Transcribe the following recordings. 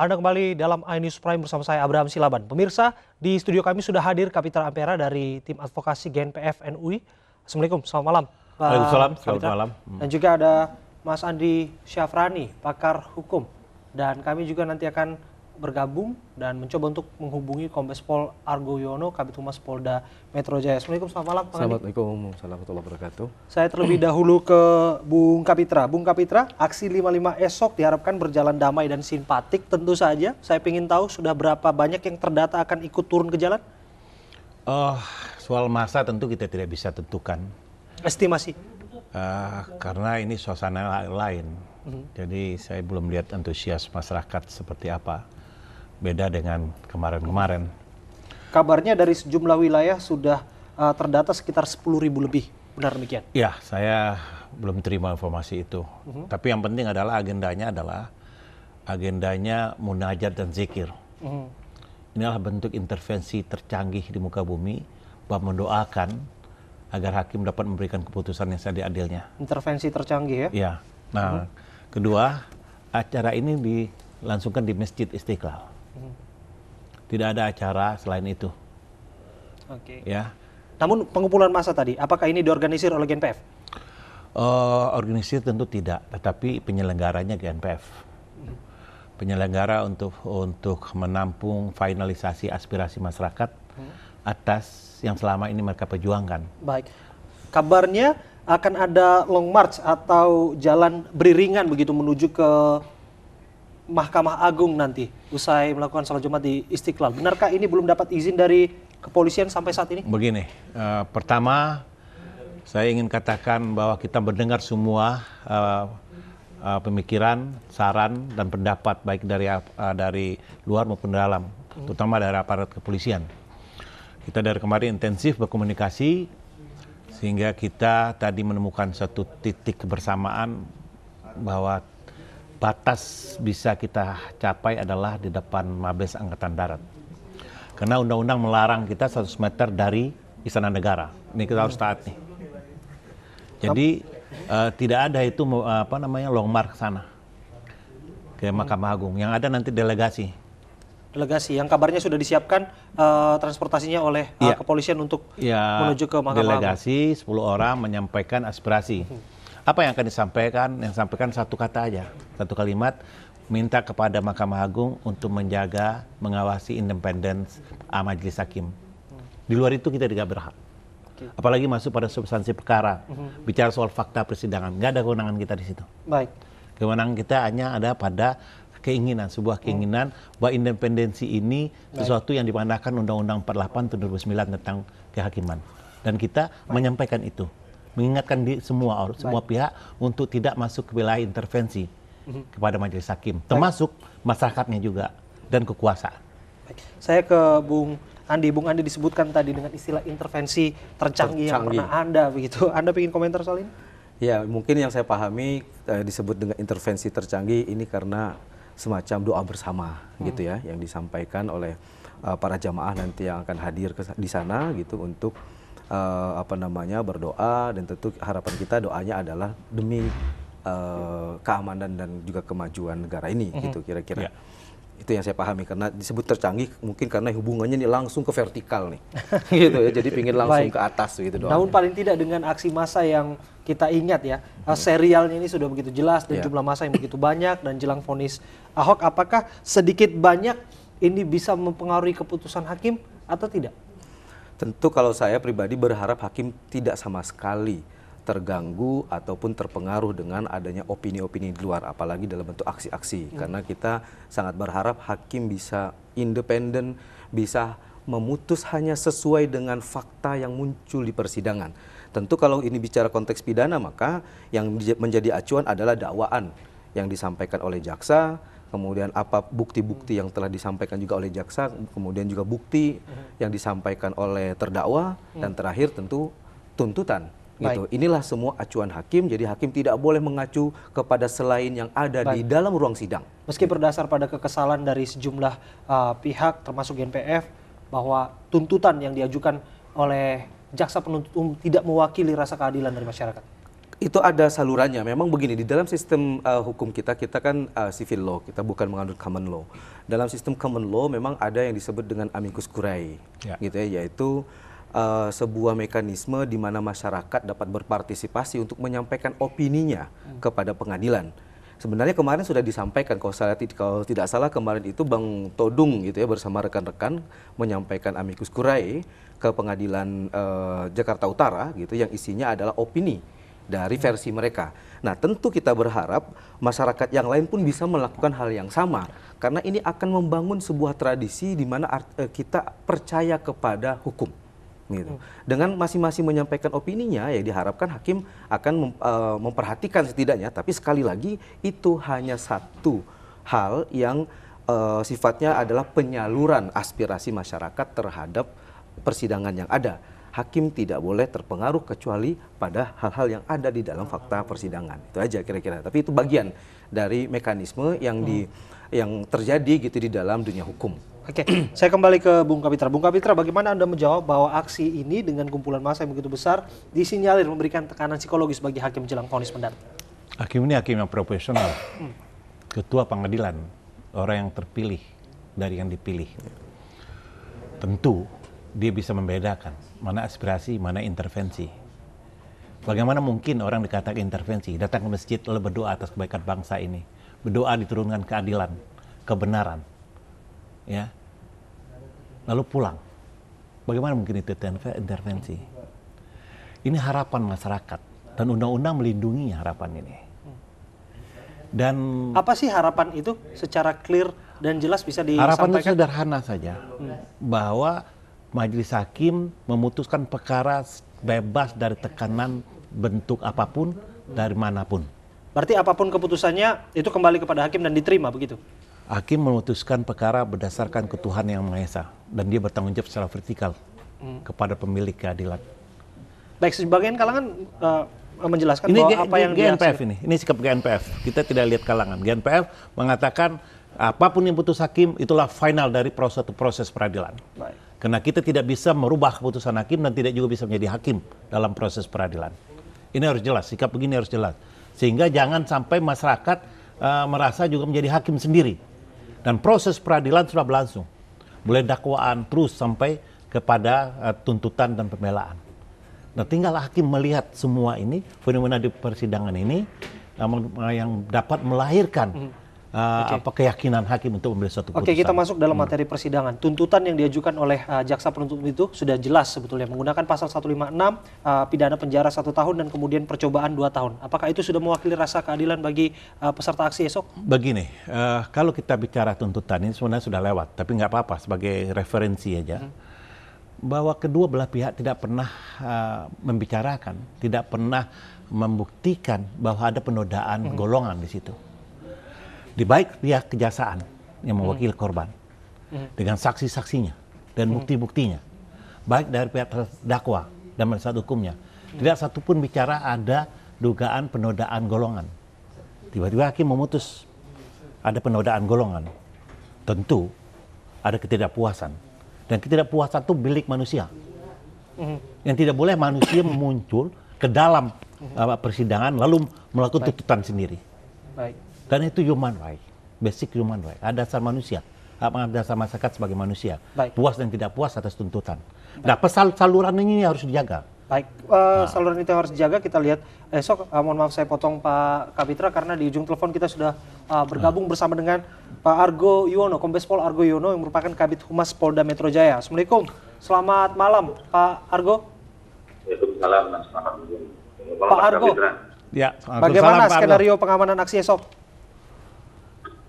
Anda kembali dalam iNews Prime bersama saya Abraham Silaban. Pemirsa, di studio kami sudah hadir Kapitra Ampera dari tim advokasi GNPF NUI. Assalamualaikum, selamat malam Pak Waalaikumsalam, selamat Kapitra. malam. Dan juga ada Mas Andi Syafrani, pakar hukum. Dan kami juga nanti akan bergabung dan mencoba untuk menghubungi Kombes Pol Argo Yono, Kabid Humas Polda Metro Jaya. Assalamualaikum, selamat malam Pak Andi. Assalamualaikum warahmatullahi wabarakatuh. Saya terlebih dahulu ke Bung Kapitra. Bung Kapitra, aksi 55 esok diharapkan berjalan damai dan simpatik. Tentu saja, saya ingin tahu sudah berapa banyak yang terdata akan ikut turun ke jalan? Soal masa tentu kita tidak bisa tentukan. Estimasi? Karena ini suasana lain. Jadi saya belum lihat antusias masyarakat seperti apa. Beda dengan kemarin-kemarin. Kabarnya dari sejumlah wilayah sudah terdata sekitar 10.000 lebih. Benar demikian? Ya, saya belum terima informasi itu. Tapi yang penting adalah agendanya munajat dan zikir. Inilah bentuk intervensi tercanggih di muka bumi, bahwa mendoakan agar hakim dapat memberikan keputusan yang seadil-adilnya. Intervensi tercanggih ya? Ya. Nah, kedua, acara ini dilangsungkan di Masjid Istiqlal. Tidak ada acara selain itu. Oke. Ya. Namun pengumpulan massa tadi, apakah ini diorganisir oleh GNPF? Organisir tentu tidak, tetapi penyelenggaranya GNPF. Penyelenggara untuk menampung finalisasi aspirasi masyarakat atas yang selama ini mereka perjuangkan. Baik. Kabarnya akan ada long march atau jalan beriringan begitu menuju ke Mahkamah Agung nanti usai melakukan salat Jumat di Istiqlal. Benarkah ini belum dapat izin dari kepolisian sampai saat ini? Begini, pertama saya ingin katakan bahwa kita mendengar semua pemikiran, saran dan pendapat baik dari luar maupun dalam, terutama dari aparat kepolisian. Kita dari kemarin intensif berkomunikasi sehingga kita tadi menemukan satu titik kebersamaan bahwa batas bisa kita capai adalah di depan Mabes Angkatan Darat. Karena undang-undang melarang kita 100 meter dari Istana Negara. Ini kita harus taat nih. Jadi tidak ada itu long march sana ke Mahkamah Agung. Yang ada nanti delegasi. Delegasi yang kabarnya sudah disiapkan transportasinya oleh kepolisian untuk menuju ke Mahkamah Agung. Delegasi 10 orang menyampaikan aspirasi. Apa yang akan disampaikan? Yang sampaikan satu kata aja, satu kalimat, minta kepada Mahkamah Agung untuk menjaga, mengawasi independens majelis hakim. Di luar itu kita tidak berhak. Apalagi masuk pada substansi perkara, bicara soal fakta persidangan, nggak ada kewenangan kita di situ. Baik. Kewenangan kita hanya ada pada keinginan, sebuah keinginan bahwa independensi ini sesuatu yang dipandangkan Undang-Undang 48 tahun 2009 tentang kehakiman. Dan kita menyampaikan itu, mengingatkan semua pihak untuk tidak masuk ke wilayah intervensi kepada majelis hakim, termasuk masyarakatnya juga dan kekuasaan. Baik. Saya ke Bung Andi. Bung Andi disebutkan tadi dengan istilah intervensi tercanggih yang pernah Anda begitu. Anda ingin komentar soal ini? Ya, mungkin yang saya pahami disebut dengan intervensi tercanggih ini karena semacam doa bersama gitu ya, yang disampaikan oleh para jamaah nanti yang akan hadir di sana gitu untuk berdoa, dan tentu harapan kita doanya adalah demi keamanan dan juga kemajuan negara ini gitu kira-kira. Itu yang saya pahami, karena disebut tercanggih mungkin karena hubungannya ini langsung ke vertikal nih. Gitu ya, jadi pingin langsung ke atas gitu doang. Namun paling tidak dengan aksi massa yang kita ingat ya, serialnya ini sudah begitu jelas dan jumlah massa yang begitu banyak dan jelang vonis Ahok, apakah sedikit banyak ini bisa mempengaruhi keputusan hakim atau tidak? Tentu kalau saya pribadi berharap hakim tidak sama sekali terganggu ataupun terpengaruh dengan adanya opini-opini di luar, apalagi dalam bentuk aksi-aksi. Karena kita sangat berharap hakim bisa independen, bisa memutus hanya sesuai dengan fakta yang muncul di persidangan. Tentu kalau ini bicara konteks pidana, maka yang menjadi acuan adalah dakwaan yang disampaikan oleh jaksa, kemudian apa bukti-bukti yang telah disampaikan juga oleh jaksa, kemudian juga bukti yang disampaikan oleh terdakwa, dan terakhir tentu tuntutan. Gitu. Inilah semua acuan hakim, jadi hakim tidak boleh mengacu kepada selain yang ada di dalam ruang sidang. Meski berdasar pada kekesalan dari sejumlah pihak termasuk GNPF bahwa tuntutan yang diajukan oleh jaksa penuntut umum tidak mewakili rasa keadilan dari masyarakat. Itu ada salurannya. Memang begini, di dalam sistem hukum kita kan civil law, kita bukan menganut common law. Dalam sistem common law memang ada yang disebut dengan amicus curiae, gitu ya, yaitu sebuah mekanisme di mana masyarakat dapat berpartisipasi untuk menyampaikan opininya kepada pengadilan. Sebenarnya kemarin sudah disampaikan, kalau tidak salah kemarin itu Bang Todung gitu ya bersama rekan-rekan menyampaikan amicus curiae ke pengadilan Jakarta Utara gitu, yang isinya adalah opini dari versi mereka. Nah, tentu kita berharap masyarakat yang lain pun bisa melakukan hal yang sama, karena ini akan membangun sebuah tradisi di mana kita percaya kepada hukum. Gitu. Dengan masing-masing menyampaikan opininya, ya diharapkan hakim akan memperhatikan setidaknya. Tapi sekali lagi itu hanya satu hal yang sifatnya adalah penyaluran aspirasi masyarakat terhadap persidangan yang ada. Hakim tidak boleh terpengaruh kecuali pada hal-hal yang ada di dalam fakta persidangan. Itu aja kira-kira. Tapi itu bagian dari mekanisme yang terjadi gitu di dalam dunia hukum. Oke, saya kembali ke Bung Kapitra. Bung Kapitra, bagaimana Anda menjawab bahwa aksi ini dengan kumpulan massa yang begitu besar disinyalir memberikan tekanan psikologis bagi hakim jelang vonis mendatang? Hakim ini hakim yang profesional, ketua pengadilan, orang yang terpilih dari yang dipilih. Tentu dia bisa membedakan mana aspirasi, mana intervensi. Bagaimana mungkin orang dikatakan intervensi, datang ke masjid lalu berdoa atas kebaikan bangsa ini, berdoa diturunkan keadilan, kebenaran, ya, lalu pulang. Bagaimana mungkin itu intervensi? Ini harapan masyarakat dan undang-undang melindungi harapan ini. Dan apa sih harapan itu secara clear dan jelas bisa disampaikan? Harapan itu sederhana saja, bahwa majelis hakim memutuskan perkara bebas dari tekanan bentuk apapun dari manapun. Berarti apapun keputusannya itu kembali kepada hakim dan diterima begitu? Hakim memutuskan perkara berdasarkan ketuhanan yang Maha Esa dan dia bertanggung jawab secara vertikal kepada pemilik keadilan. Baik, sebagian kalangan menjelaskan ini bahwa apa yang GNPF ini sikap GNPF. Kita tidak lihat kalangan. GNPF mengatakan apapun yang putus hakim itulah final dari proses peradilan. Baik. Karena kita tidak bisa merubah keputusan hakim dan tidak juga bisa menjadi hakim dalam proses peradilan. Ini harus jelas, sikap begini harus jelas. Sehingga jangan sampai masyarakat merasa juga menjadi hakim sendiri. Dan proses peradilan sudah berlangsung. Mulai dakwaan terus sampai kepada tuntutan dan pembelaan. Nah, tinggal hakim melihat semua ini, fenomena di persidangan ini yang dapat melahirkan keyakinan hakim untuk memilih suatu putusan. Oke, kita masuk dalam materi persidangan. Tuntutan yang diajukan oleh jaksa penuntut itu sudah jelas sebetulnya menggunakan pasal 156 pidana penjara 1 tahun dan kemudian percobaan 2 tahun. Apakah itu sudah mewakili rasa keadilan bagi peserta aksi esok? Begini, kalau kita bicara tuntutan ini sebenarnya sudah lewat, tapi nggak apa-apa sebagai referensi aja. Bahwa kedua belah pihak tidak pernah membicarakan, tidak pernah membuktikan bahwa ada penodaan golongan di situ. Di baik pihak kejaksaan yang mewakili korban dengan saksi-saksinya dan bukti-buktinya, baik dari pihak terdakwa dan penasihat hukumnya, tidak satupun bicara ada dugaan penodaan golongan. Tiba-tiba hakim memutus ada penodaan golongan. Tentu ada ketidakpuasan, dan ketidakpuasan itu milik manusia. Yang tidak boleh manusia muncul ke dalam persidangan lalu melakukan tuntutan sendiri. Baik. Dan itu human right, basic human right, ada dasar manusia, dasar masyarakat sebagai manusia. Baik. Puas dan tidak puas atas tuntutan. Nah, saluran ini harus dijaga. Baik, saluran itu harus dijaga. Kita lihat esok, mohon maaf saya potong Pak Kapitra karena di ujung telepon kita sudah bergabung bersama dengan Pak Argo Yuwono, Kombes Pol Argo Yuwono yang merupakan Kabid Humas Polda Metro Jaya. Assalamualaikum, selamat malam Pak Argo. Waalaikumsalam, selamat malam. Pak Argo, ya, bagaimana skenario pengamanan aksi esok?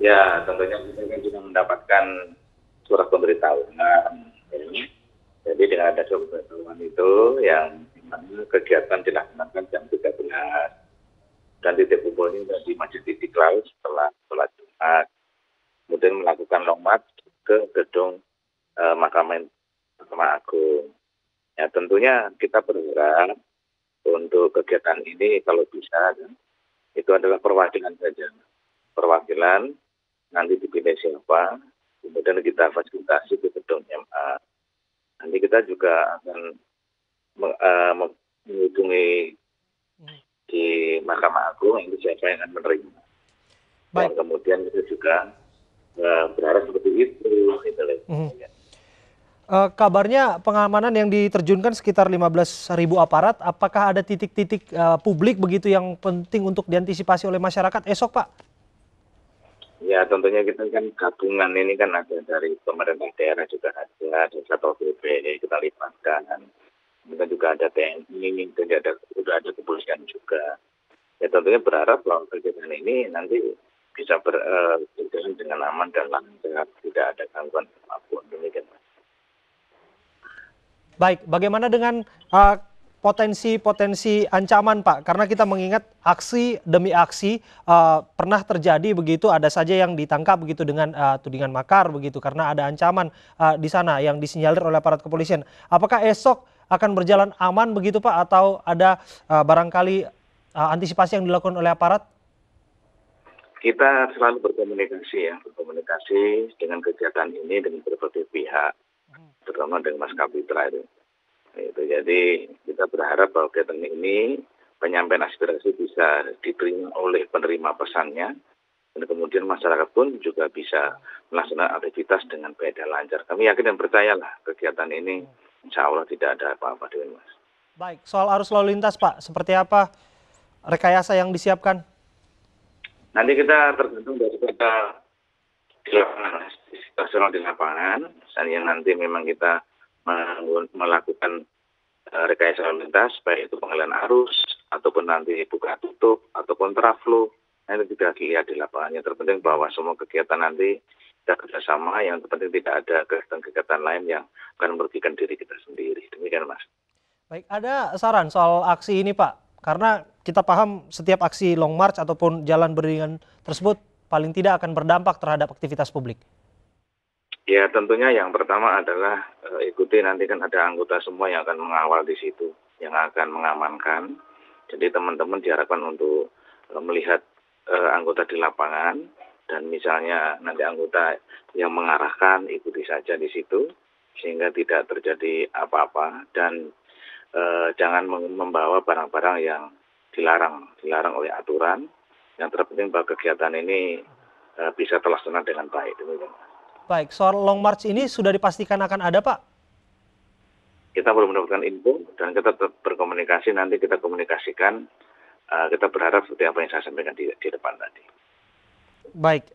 Ya, tentunya kita kan sudah mendapatkan surat pemberitahuan. Jadi dengan ada surat pemberitahuan itu yang dimana kegiatan dilaksanakan jam 13 dan titik kumpulnya di Masjid Istiqlal setelah sholat Jumat. Kemudian melakukan long march ke gedung Mahkamah Agung. Ya, tentunya kita berharap untuk kegiatan ini kalau bisa itu adalah perwakilan saja. Perwakilan nanti dipilih siapa, kemudian kita fasilitasi ke gedung MA. Nanti kita juga akan menghubungi di Mahkamah Agung itu siapa yang akan menerima. Dan Baik. kemudian itu juga berharap seperti itu. Gitu loh. Kabarnya pengamanan yang diterjunkan sekitar 15.000 aparat, apakah ada titik-titik publik begitu yang penting untuk diantisipasi oleh masyarakat esok, Pak? Ya tentunya kita kan gabungan ini kan ada dari pemerintah daerah juga ada Satpol PP kita libatkan. Kita juga ada TNI, sudah ada kepolisian juga. Ya tentunya berharap bahwa kegiatan ini nanti bisa berjalan dengan aman dan lancar, tidak ada gangguan apapun. Demikian. Baik, bagaimana dengan potensi-potensi ancaman, Pak? Karena kita mengingat aksi demi aksi pernah terjadi begitu, ada saja yang ditangkap begitu dengan tudingan makar begitu, karena ada ancaman di sana yang disinyalir oleh aparat kepolisian. Apakah esok akan berjalan aman begitu, Pak? Atau ada barangkali antisipasi yang dilakukan oleh aparat? Kita selalu berkomunikasi dengan kegiatan ini dengan berbagai pihak, terutama dengan Mas Kapitra itu. Jadi kita berharap bahwa kegiatan ini penyampaian aspirasi bisa diterima oleh penerima pesannya, dan kemudian masyarakat pun juga bisa melaksanakan aktivitas dengan baik dan lancar. Kami yakin dan percayalah kegiatan ini insya Allah tidak ada apa-apa dengan Mas. Baik, soal arus lalu lintas, Pak, seperti apa rekayasa yang disiapkan? Nanti kita tergantung dari situasional di lapangan, dan yang nanti memang kita melakukan rekayasa lalu lintas, baik itu pengalihan arus, ataupun nanti buka tutup, atau kontraflow, nanti kita lihat di lapangannya. Terpenting bahwa semua kegiatan nanti kita kerjasama, yang terpenting tidak ada kegiatan-kegiatan lain yang akan merugikan diri kita sendiri. Demikian, Mas. Baik, ada saran soal aksi ini, Pak? Karena kita paham setiap aksi long march ataupun jalan beriringan tersebut paling tidak akan berdampak terhadap aktivitas publik. Ya tentunya yang pertama adalah ikuti, nanti kan ada anggota semua yang akan mengawal di situ, yang akan mengamankan. Jadi teman-teman diharapkan untuk melihat anggota di lapangan, dan misalnya nanti anggota yang mengarahkan ikuti saja di situ sehingga tidak terjadi apa-apa, dan jangan membawa barang-barang yang dilarang oleh aturan. Yang terpenting bahwa kegiatan ini bisa terlaksana dengan baik. Baik, soal long march ini sudah dipastikan akan ada, Pak? Kita belum mendapatkan info dan kita tetap berkomunikasi, nanti kita komunikasikan. Kita berharap seperti apa yang saya sampaikan di depan tadi. Baik,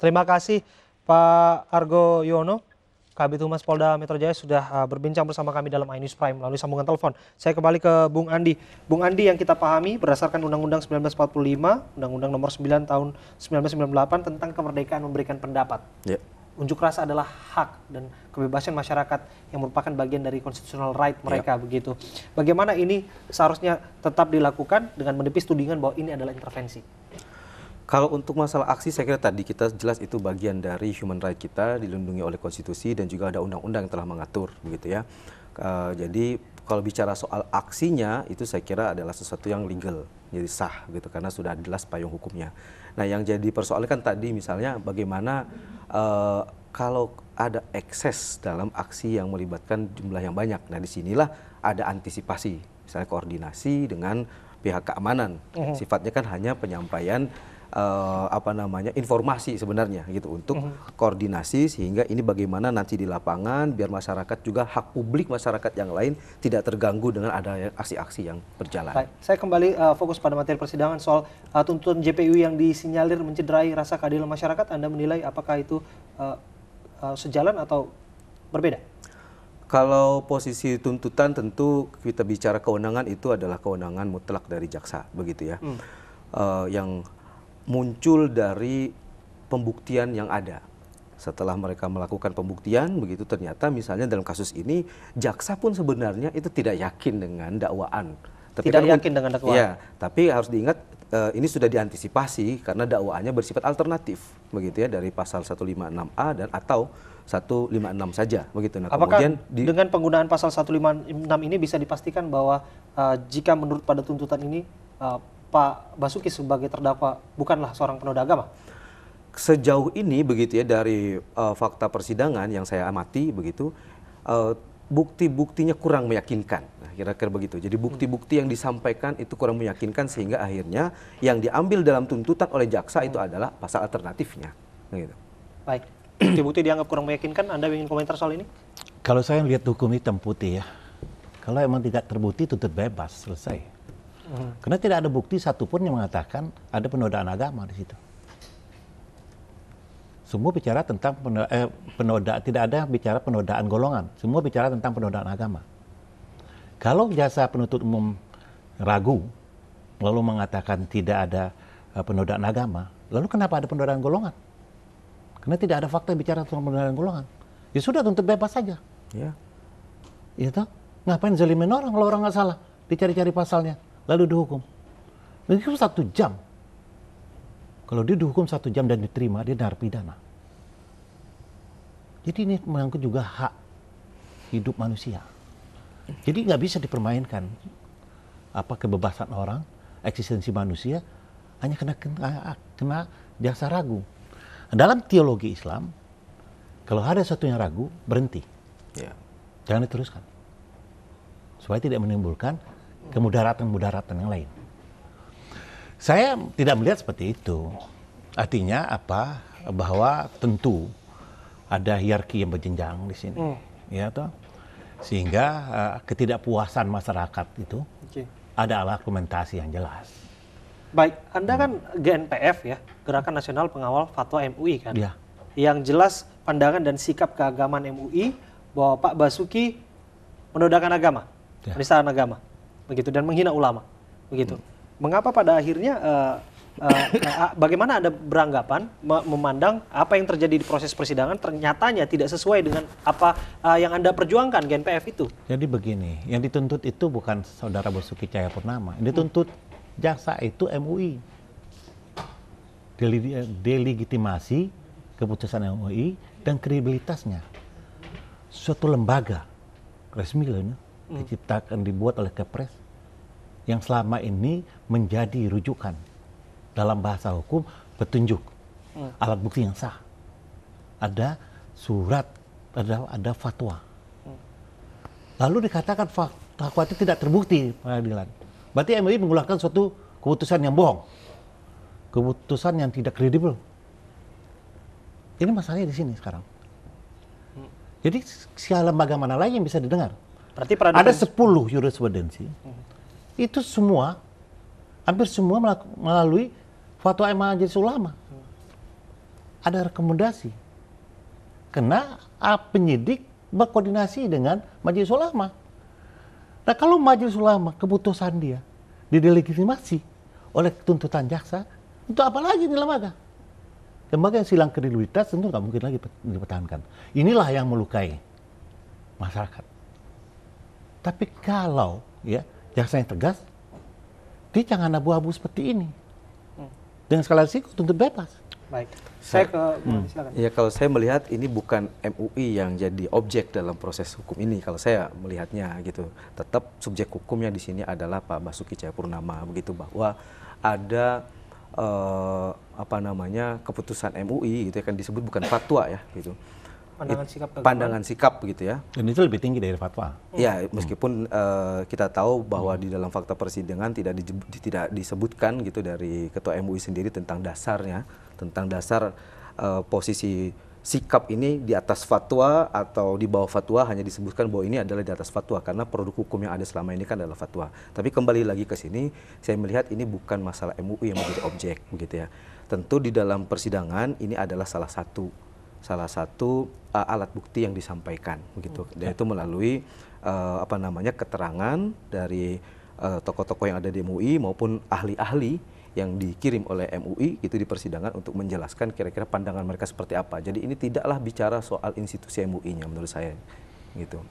terima kasih Pak Argo Yono, Kabid Humas Polda Metro Jaya sudah berbincang bersama kami dalam iNews Prime melalui sambungan telepon. Saya kembali ke Bung Andi. Bung Andi, yang kita pahami berdasarkan Undang-Undang 1945, Undang-Undang Nomor 9 Tahun 1998 tentang kemerdekaan memberikan pendapat. Ya. Unjuk rasa adalah hak dan kebebasan masyarakat yang merupakan bagian dari constitutional right mereka, begitu. Bagaimana ini seharusnya tetap dilakukan dengan menepis tudingan bahwa ini adalah intervensi? Kalau untuk masalah aksi, saya kira tadi kita jelas itu bagian dari human right kita, dilindungi oleh konstitusi dan juga ada undang-undang yang telah mengatur, begitu ya. Jadi kalau bicara soal aksinya, itu saya kira adalah sesuatu yang legal, jadi sah, gitu, karena sudah jelas payung hukumnya. Nah, yang jadi persoalan kan tadi misalnya bagaimana kalau ada ekses dalam aksi yang melibatkan jumlah yang banyak. Nah, disinilah ada antisipasi, misalnya koordinasi dengan pihak keamanan. Sifatnya kan hanya penyampaian informasi sebenarnya gitu untuk koordinasi, sehingga ini bagaimana nanti di lapangan biar masyarakat juga, hak publik masyarakat yang lain tidak terganggu dengan ada aksi-aksi yang berjalan. Baik, saya kembali fokus pada materi persidangan soal tuntutan JPU yang disinyalir mencederai rasa keadilan masyarakat. Anda menilai apakah itu sejalan atau berbeda? Kalau posisi tuntutan tentu kita bicara kewenangan itu adalah kewenangan mutlak dari jaksa, begitu ya. Yang muncul dari pembuktian yang ada. Setelah mereka melakukan pembuktian, begitu ternyata misalnya dalam kasus ini, jaksa pun sebenarnya itu tidak yakin dengan dakwaan. Tidak yakin dengan dakwaan? Ya, tapi harus diingat ini sudah diantisipasi karena dakwaannya bersifat alternatif, begitu ya, dari pasal 156A dan atau 156 saja, begitu. Nah, apakah kemudian dengan penggunaan pasal 156 ini bisa dipastikan bahwa jika menurut pada tuntutan ini Pak Basuki sebagai terdakwa bukanlah seorang penodai agama? Sejauh ini begitu ya, dari fakta persidangan yang saya amati begitu, bukti-buktinya kurang meyakinkan. Nah, kira-kira begitu. Jadi bukti-bukti yang disampaikan itu kurang meyakinkan sehingga akhirnya yang diambil dalam tuntutan oleh jaksa itu adalah pasal alternatifnya. Gitu. Baik. Bukti-bukti dianggap kurang meyakinkan. Anda ingin komentar soal ini? Kalau saya lihat hukum hitam putih ya, kalau emang tidak terbukti tuntut bebas, selesai. Karena tidak ada bukti satupun yang mengatakan ada penodaan agama di situ. Semua bicara tentang tidak ada bicara penodaan golongan. Semua bicara tentang penodaan agama. Kalau jaksa penuntut umum ragu, lalu mengatakan tidak ada penodaan agama, lalu kenapa ada penodaan golongan? Karena tidak ada fakta bicara tentang penodaan golongan. Ya sudah, tuntut bebas saja. Ya. Itu ngapain zalimin orang kalau orang nggak salah? Dicari-cari pasalnya, lalu dihukum. Itu 1 jam. Kalau dia dihukum 1 jam dan diterima, dia narapidana. Jadi ini menyangkut juga hak hidup manusia. Jadi nggak bisa dipermainkan kebebasan orang, eksistensi manusia hanya kena jaksa ragu. Dalam teologi Islam, kalau ada satu yang ragu, berhenti. Ya. Jangan diteruskan. Supaya tidak menimbulkan kemudaratan-mudaratan yang lain. Saya tidak melihat seperti itu. Artinya apa? Bahwa tentu ada hierarki yang berjenjang di sini, ya toh. Sehingga ketidakpuasan masyarakat itu ada argumentasi yang jelas. Baik, Anda kan GNPF ya, Gerakan Nasional Pengawal Fatwa MUI kan, Ya. yang jelas pandangan dan sikap keagamaan MUI bahwa Pak Basuki menodaikan agama, penistaan agama, begitu, dan menghina ulama, begitu. Mengapa pada akhirnya bagaimana Anda beranggapan memandang apa yang terjadi di proses persidangan ternyatanya tidak sesuai dengan apa yang Anda perjuangkan GNPF itu? Jadi begini, yang dituntut itu bukan saudara Basuki Cahayapurnama, yang dituntut jaksa itu MUI. Delegitimasi keputusan MUI dan kredibilitasnya. Suatu lembaga resmi diciptakan, dibuat oleh Kepres yang selama ini menjadi rujukan dalam bahasa hukum, petunjuk, alat bukti yang sah. Ada surat, ada fatwa. Lalu dikatakan fatwa itu tidak terbukti pengadilan. Berarti MUI mengeluarkan suatu keputusan yang bohong, keputusan yang tidak kredibel. Ini masalahnya di sini sekarang. Jadi segala lembaga mana lagi yang bisa didengar? Berarti ada 10 jurisprudensi. Itu semua, hampir semua melalui fatwa Majelis Ulama. Ada rekomendasi. Karena penyidik berkoordinasi dengan Majelis Ulama. Nah, kalau Majelis Ulama keputusan dia didelegitimasi oleh tuntutan jaksa, untuk apa lagi ini lembaga? Lembaga yang silang kredibilitas tentu nggak mungkin lagi dipertahankan. Inilah yang melukai masyarakat. Tapi kalau ya jaksa yang tegas, dia jangan abu-abu seperti ini. Dengan sekali lagi tuntut bebas. Baik, saya ke silakan. Ya, kalau saya melihat ini bukan MUI yang jadi objek dalam proses hukum ini. Kalau saya melihatnya gitu, tetap subjek hukumnya di sini adalah Pak Basuki Cahayapurnama, begitu, bahwa ada keputusan MUI gitu ya, kan disebut bukan fatwa ya gitu. Pandangan sikap begitu ya. Dan itu lebih tinggi dari fatwa. Ya, meskipun kita tahu bahwa di dalam fakta persidangan tidak disebutkan gitu dari Ketua MUI sendiri tentang dasarnya, tentang dasar posisi sikap ini di atas fatwa atau di bawah fatwa, hanya disebutkan bahwa ini adalah di atas fatwa karena produk hukum yang ada selama ini kan adalah fatwa. Tapi kembali lagi ke sini, saya melihat ini bukan masalah MUI yang menjadi objek begitu ya. Tentu di dalam persidangan ini adalah salah satu alat bukti yang disampaikan begitu, dan itu melalui keterangan dari tokoh-tokoh yang ada di MUI maupun ahli-ahli yang dikirim oleh MUI itu di persidangan untuk menjelaskan kira-kira pandangan mereka seperti apa. Jadi ini tidaklah bicara soal institusi MUI-nya menurut saya gitu.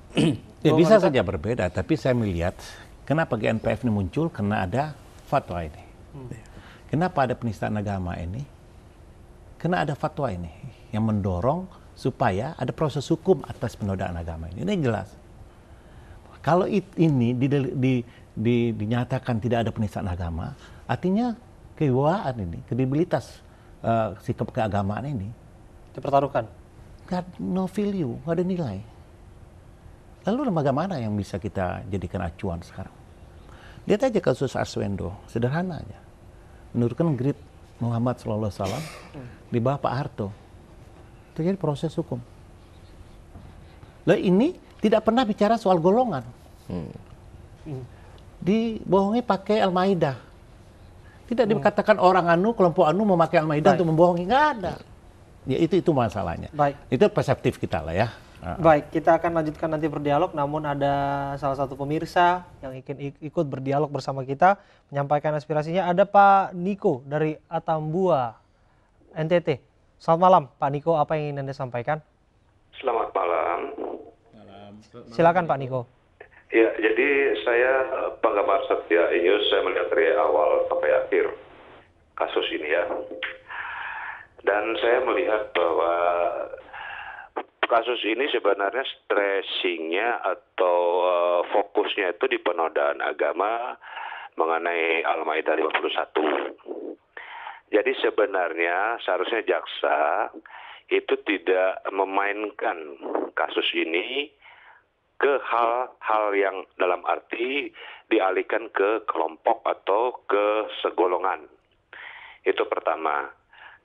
Ya bisa saja berbeda, tapi saya melihat kenapa GNPF ini muncul karena ada fatwa ini. Kenapa ada penistaan agama ini? Karena ada fatwa ini yang mendorong supaya ada proses hukum atas penodaan agama ini. Ini jelas. Kalau ini dinyatakan tidak ada penistaan agama, artinya kewibawaan ini, kredibilitas sikap keagamaan ini dipertaruhkan. No value, nggak ada nilai. Lalu lembaga mana yang bisa kita jadikan acuan sekarang? Lihat aja kasus Arswendo, sederhana aja. Menurunkan grid Muhammad SAW di bawah Pak Harto. Terjadi proses hukum. Lah ini tidak pernah bicara soal golongan. Dibohongi pakai Al-Maidah. Tidak dikatakan orang anu, kelompok anu memakai Al-Maidah untuk membohongi, nggak ada. Ya itu masalahnya. Baik. Itu perseptif kita lah ya. Baik, kita akan lanjutkan nanti berdialog, namun ada salah satu pemirsa yang ingin ikut berdialog bersama kita, menyampaikan aspirasinya. Ada Pak Niko dari Atambua, NTT. Selamat malam, Pak Niko, apa yang ingin Anda sampaikan? Selamat malam. Silakan Pak Niko. Ya, jadi saya penggemar setia Inews, saya melihat dari awal sampai akhir kasus ini ya. Dan saya melihat bahwa kasus ini sebenarnya stressingnya atau fokusnya itu di penodaan agama mengenai Al-Maidah 51. Jadi sebenarnya seharusnya jaksa itu tidak memainkan kasus ini ke hal-hal yang dalam arti dialihkan ke kelompok atau ke segolongan. Itu pertama.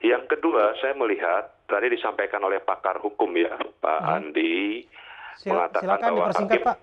Yang kedua, saya melihat tadi disampaikan oleh pakar hukum ya, Pak Andi, mengatakan silakan bahwa dipersingkat, Pak.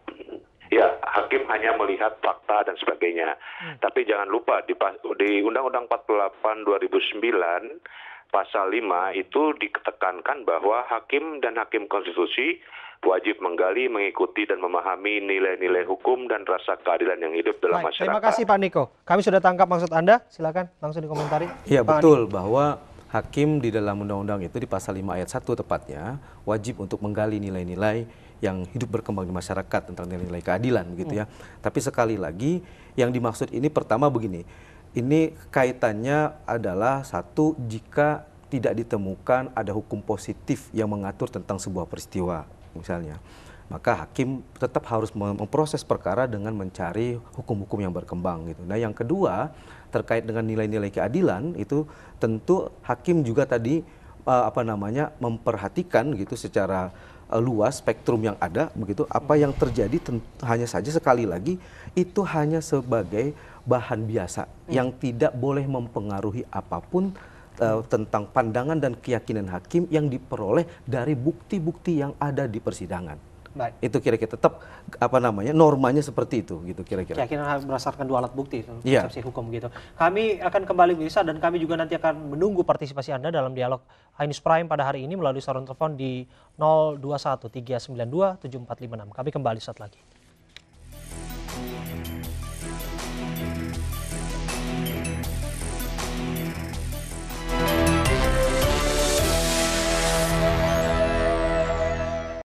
Ya, hakim hanya melihat fakta dan sebagainya. Tapi jangan lupa di Undang-Undang 48 2009 pasal 5 itu ditekankan bahwa hakim dan hakim konstitusi wajib menggali, mengikuti dan memahami nilai-nilai hukum dan rasa keadilan yang hidup dalam masyarakat. Terima kasih Pak Niko. Kami sudah tangkap maksud Anda. Silakan langsung dikomentari. Iya, Pak betul bahwa hakim di dalam undang-undang itu di pasal 5 ayat 1 tepatnya wajib untuk menggali nilai-nilai yang hidup berkembang di masyarakat tentang nilai-nilai keadilan begitu ya. Tapi sekali lagi yang dimaksud ini pertama begini. Ini kaitannya adalah satu, jika tidak ditemukan ada hukum positif yang mengatur tentang sebuah peristiwa misalnya, maka hakim tetap harus memproses perkara dengan mencari hukum-hukum yang berkembang gitu. Nah, yang kedua terkait dengan nilai-nilai keadilan itu tentu hakim juga tadi memperhatikan gitu secara luas spektrum yang ada begitu. Apa yang terjadi hanya saja sekali lagi itu hanya sebagai bahan biasa yang tidak boleh mempengaruhi apapun tentang pandangan dan keyakinan hakim yang diperoleh dari bukti-bukti yang ada di persidangan. Baik. Itu kira-kira tetap normanya seperti itu gitu kira-kira. Keyakinan berdasarkan 2 alat bukti, Iya. konsepsi hukum gitu. Kami akan kembali bisa dan kami juga nanti akan menunggu partisipasi Anda dalam dialog iNews Prime pada hari ini melalui saluran telepon di 021 392 7456. Kami kembali saat lagi.